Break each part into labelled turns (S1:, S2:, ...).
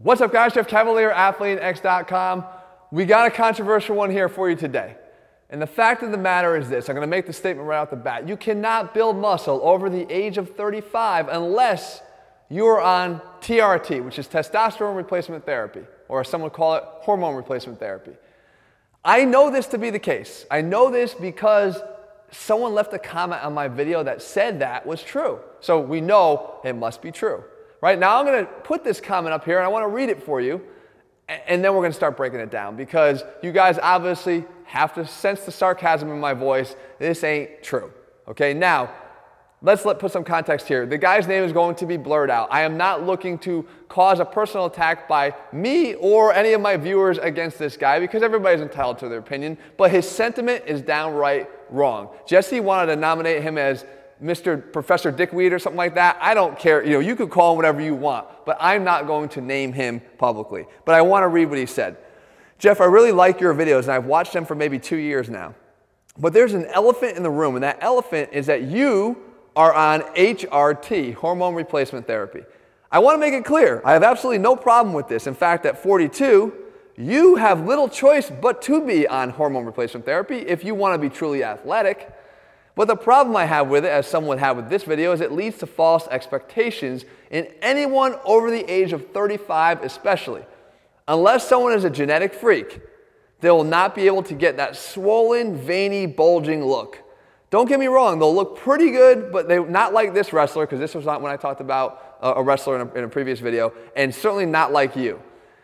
S1: What's up, guys? Jeff Cavalier, ATHLEAN-X.com. We got a controversial one here for you today. And the fact of the matter is this. I'm going to make the statement right off the bat. You cannot build muscle over the age of 35 unless you're on TRT, which is testosterone replacement therapy, or as some would call it, hormone replacement therapy. I know this to be the case. I know this because someone left a comment on my video that said that was true. So we know it must be true. Right now, I'm going to put this comment up here, and I want to read it for you, and then we're going to start breaking it down because you guys obviously have to sense the sarcasm in my voice. This ain't true. Okay, now, let's put some context here. The guy's name is going to be blurred out. I am not looking to cause a personal attack by me or any of my viewers against this guy because everybody's entitled to their opinion, but his sentiment is downright wrong. Jesse wanted to nominate him as Mr. Professor Dickweed or something like that. I don't care. You could call him whatever you want, but I'm not going to name him publicly. But I want to read what he said. Jeff, I really like your videos, and I've watched them for maybe 2 years now. But there's an elephant in the room, and that elephant is that you are on HRT, hormone replacement therapy. I want to make it clear. I have absolutely no problem with this. In fact, at 42, you have little choice but to be on hormone replacement therapy if you want to be truly athletic. But the problem I have with it, as some would have with this video, is it leads to false expectations in anyone over the age of 35 especially. Unless someone is a genetic freak, they will not be able to get that swollen, veiny, bulging look. Don't get me wrong, they'll look pretty good, but they're not like this wrestler, because this was not when I talked about a wrestler in a previous video, and certainly not like you.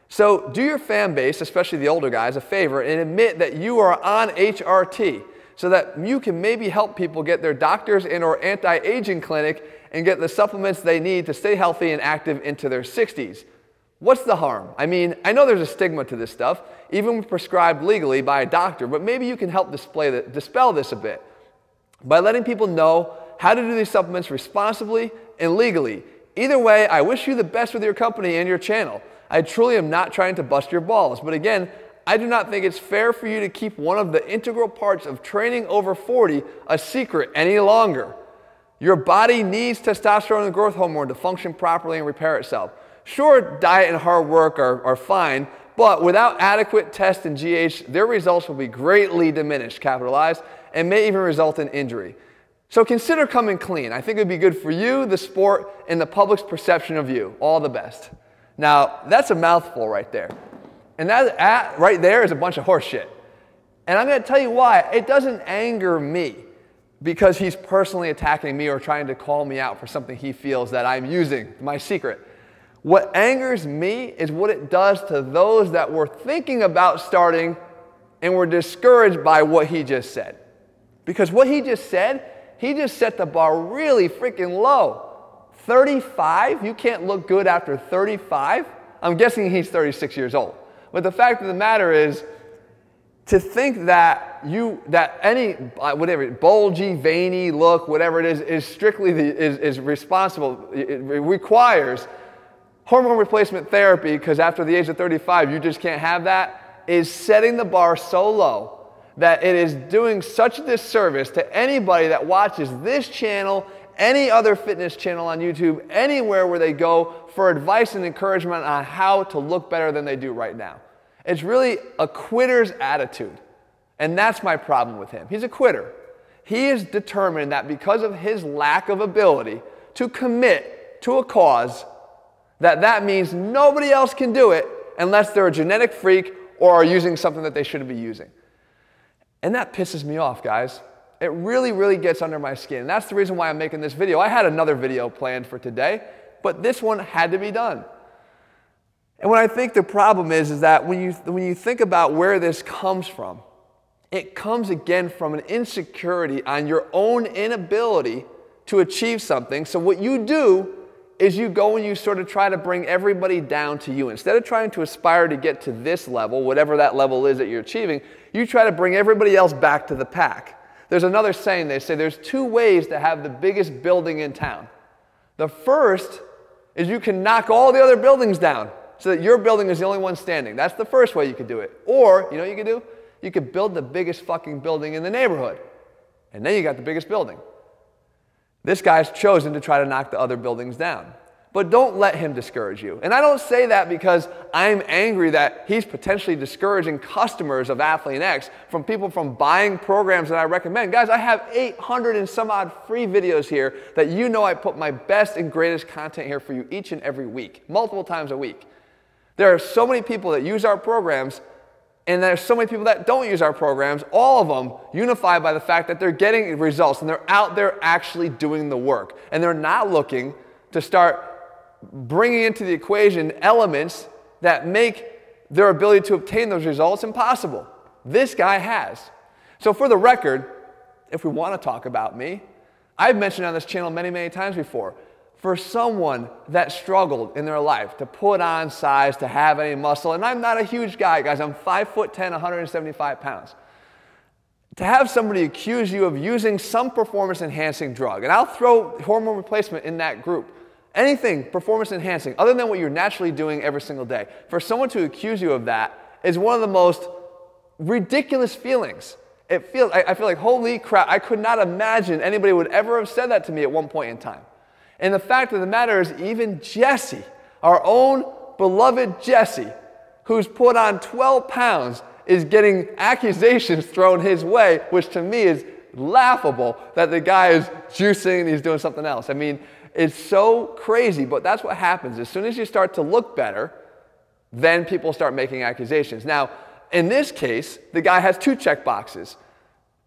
S1: So do your fan base, especially the older guys, a favor and admit that you are on HRT, so that you can maybe help people get their doctors in or anti-aging clinic and get the supplements they need to stay healthy and active into their 60s. What's the harm? I mean, I know there's a stigma to this stuff, even when prescribed legally by a doctor, but maybe you can help dispel this a bit by letting people know how to do these supplements responsibly and legally. Either way, I wish you the best with your company and your channel. I truly am not trying to bust your balls, but again, I do not think it's fair for you to keep one of the integral parts of training over 40 a secret any longer. Your body needs testosterone and growth hormone to function properly and repair itself. Sure, diet and hard work are fine, but without adequate test and GH, their results will be greatly diminished, capitalized, and may even result in injury. So consider coming clean. I think it would be good for you, the sport, and the public's perception of you. All the best. Now, that's a mouthful right there. And that right there is a bunch of horse shit. And I'm going to tell you why. It doesn't anger me because he's personally attacking me or trying to call me out for something he feels that I'm using, my secret. What angers me is what it does to those that were thinking about starting and were discouraged by what he just said. Because what he just said, he just set the bar really freaking low. 35? You can't look good after 35? I'm guessing he's 36 years old. But the fact of the matter is, to think that any whatever bulgy, veiny look, whatever it is strictly is responsible. It requires hormone replacement therapy because after the age of 35 you just can't have that, is setting the bar so low that it is doing such a disservice to anybody that watches this channel, any other fitness channel on YouTube, anywhere where they go for advice and encouragement on how to look better than they do right now. It's really a quitter's attitude. And that's my problem with him. He's a quitter. He is determined that because of his lack of ability to commit to a cause, that means nobody else can do it unless they're a genetic freak or are using something that they shouldn't be using. And that pisses me off, guys. It really, really gets under my skin. And that's the reason why I'm making this video. I had another video planned for today, but this one had to be done. And what I think the problem is that when you think about where this comes from, it comes again from an insecurity on your own inability to achieve something. So what you do is you go and you sort of try to bring everybody down to you. Instead of trying to aspire to get to this level, whatever that level is that you're achieving, you try to bring everybody else back to the pack. There's another saying, they say there's two ways to have the biggest building in town. The first is you can knock all the other buildings down so that your building is the only one standing. That's the first way you could do it. Or, you know what you could do? You could build the biggest fucking building in the neighborhood. And then you got the biggest building. This guy's chosen to try to knock the other buildings down. But don't let him discourage you. And I don't say that because I'm angry that he's potentially discouraging customers of ATHLEAN-X from people from buying programs that I recommend. Guys, I have 800 and some odd free videos here that you know I put my best and greatest content here for you each and every week, multiple times a week. There are so many people that use our programs, and there are so many people that don't use our programs, all of them unified by the fact that they're getting results and they're out there actually doing the work. And they're not looking to start bringing into the equation elements that make their ability to obtain those results impossible. This guy has. So for the record, if we want to talk about me, I've mentioned on this channel many, many times before, for someone that struggled in their life to put on size, to have any muscle, and I'm not a huge guy, guys, I'm 5'10", 175 pounds. To have somebody accuse you of using some performance-enhancing drug, and I'll throw hormone replacement in that group, anything performance-enhancing, other than what you're naturally doing every single day, for someone to accuse you of that is one of the most ridiculous feelings. I feel like, holy crap, I could not imagine anybody would ever have said that to me at one point in time. And the fact of the matter is, even Jesse, our own beloved Jesse, who's put on 12 pounds, is getting accusations thrown his way, which to me is laughable that the guy is juicing and he's doing something else. I mean, it's so crazy, but that's what happens. As soon as you start to look better, then people start making accusations. Now, in this case, the guy has two check boxes.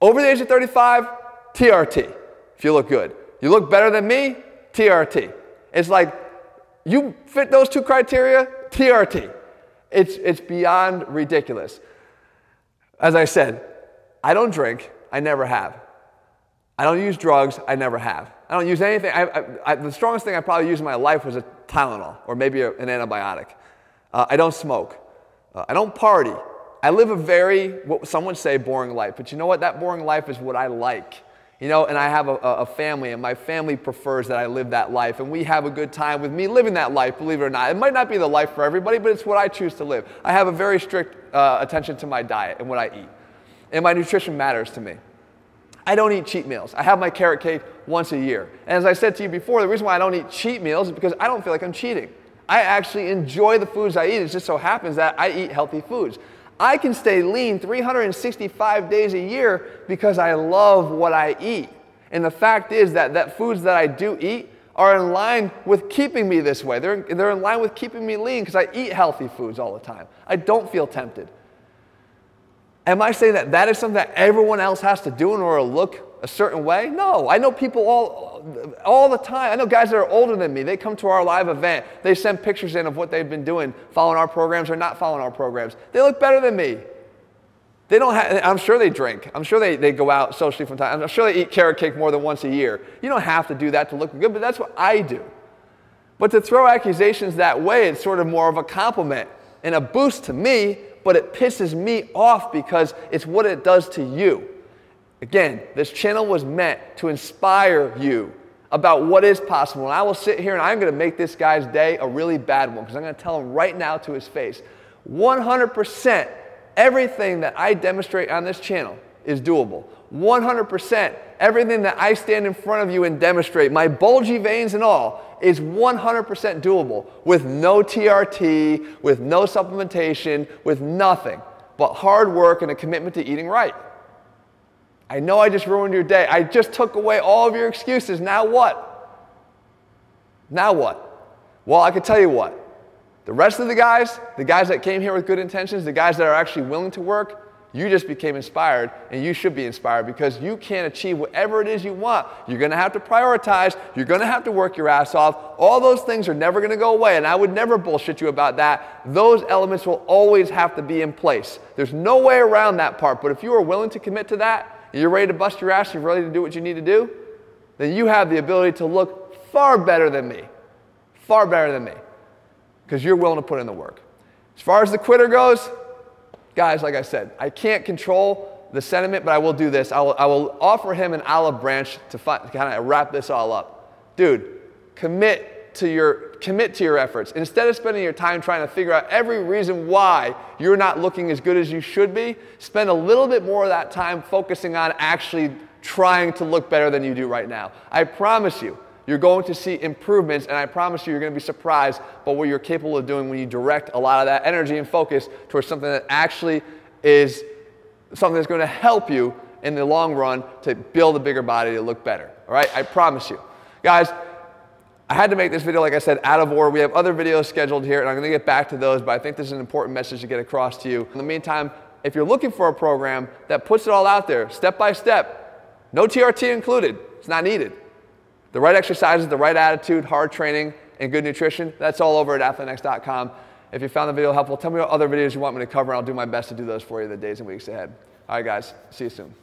S1: Over the age of 35, TRT, if you look good. You look better than me, TRT. It's like, you fit those two criteria, TRT. It's beyond ridiculous. As I said, I don't drink, I never have. I don't use drugs, I never have. I don't use anything. The strongest thing I probably used in my life was a Tylenol, or maybe an antibiotic. I don't smoke. I don't party. I live a very, what some would say, boring life. But you know what? That boring life is what I like. You know, and I have a family, and my family prefers that I live that life, and we have a good time with me living that life, believe it or not. It might not be the life for everybody, but it's what I choose to live. I have a very strict attention to my diet and what I eat, and my nutrition matters to me. I don't eat cheat meals. I have my carrot cake once a year. And as I said to you before, the reason why I don't eat cheat meals is because I don't feel like I'm cheating. I actually enjoy the foods I eat. It just so happens that I eat healthy foods. I can stay lean 365 days a year because I love what I eat. And the fact is that foods that I do eat are in line with keeping me this way. They're in line with keeping me lean because I eat healthy foods all the time. I don't feel tempted. Am I saying that that is something that everyone else has to do in order to look a certain way? No. I know people all the time. I know guys that are older than me. They come to our live event. They send pictures in of what they've been doing, following our programs or not following our programs. They look better than me. They don't have, I'm sure they drink. I'm sure they go out socially from time. I'm sure they eat carrot cake more than once a year. You don't have to do that to look good, but that's what I do. But to throw accusations that way, it's sort of more of a compliment and a boost to me, but it pisses me off because it's what it does to you. Again, this channel was meant to inspire you about what is possible. And I will sit here and I'm going to make this guy's day a really bad one because I'm going to tell him right now to his face, 100% everything that I demonstrate on this channel is doable. 100% everything that I stand in front of you and demonstrate, my bulgy veins and all, is 100% doable with no TRT, with no supplementation, with nothing but hard work and a commitment to eating right. I know I just ruined your day. I just took away all of your excuses. Now what? Now what? Well, I can tell you what. The rest of the guys that came here with good intentions, the guys that are actually willing to work, you just became inspired, and you should be inspired because you can achieve whatever it is you want. You're going to have to prioritize. You're going to have to work your ass off. All those things are never going to go away, and I would never bullshit you about that. Those elements will always have to be in place. There's no way around that part, but if you are willing to commit to that, and you're ready to bust your ass, you're ready to do what you need to do, then you have the ability to look far better than me. Far better than me. Because you're willing to put in the work. As far as the quitter goes, guys, like I said, I can't control the sentiment, but I will do this. I will offer him an olive branch to kind of wrap this all up. Dude, commit to your efforts. Instead of spending your time trying to figure out every reason why you're not looking as good as you should be, spend a little bit more of that time focusing on actually trying to look better than you do right now. I promise you, you're going to see improvements, and I promise you, you're going to be surprised by what you're capable of doing when you direct a lot of that energy and focus towards something that actually is something that's going to help you in the long run to build a bigger body to look better. All right? I promise you. Guys, I had to make this video, like I said, out of order. We have other videos scheduled here, and I'm going to get back to those, but I think this is an important message to get across to you. In the meantime, if you're looking for a program that puts it all out there, step by step, no TRT included, it's not needed. The right exercises, the right attitude, hard training, and good nutrition, that's all over at ATHLEAN-X.com. If you found the video helpful, tell me what other videos you want me to cover, and I'll do my best to do those for you the days and weeks ahead. All right, guys, see you soon.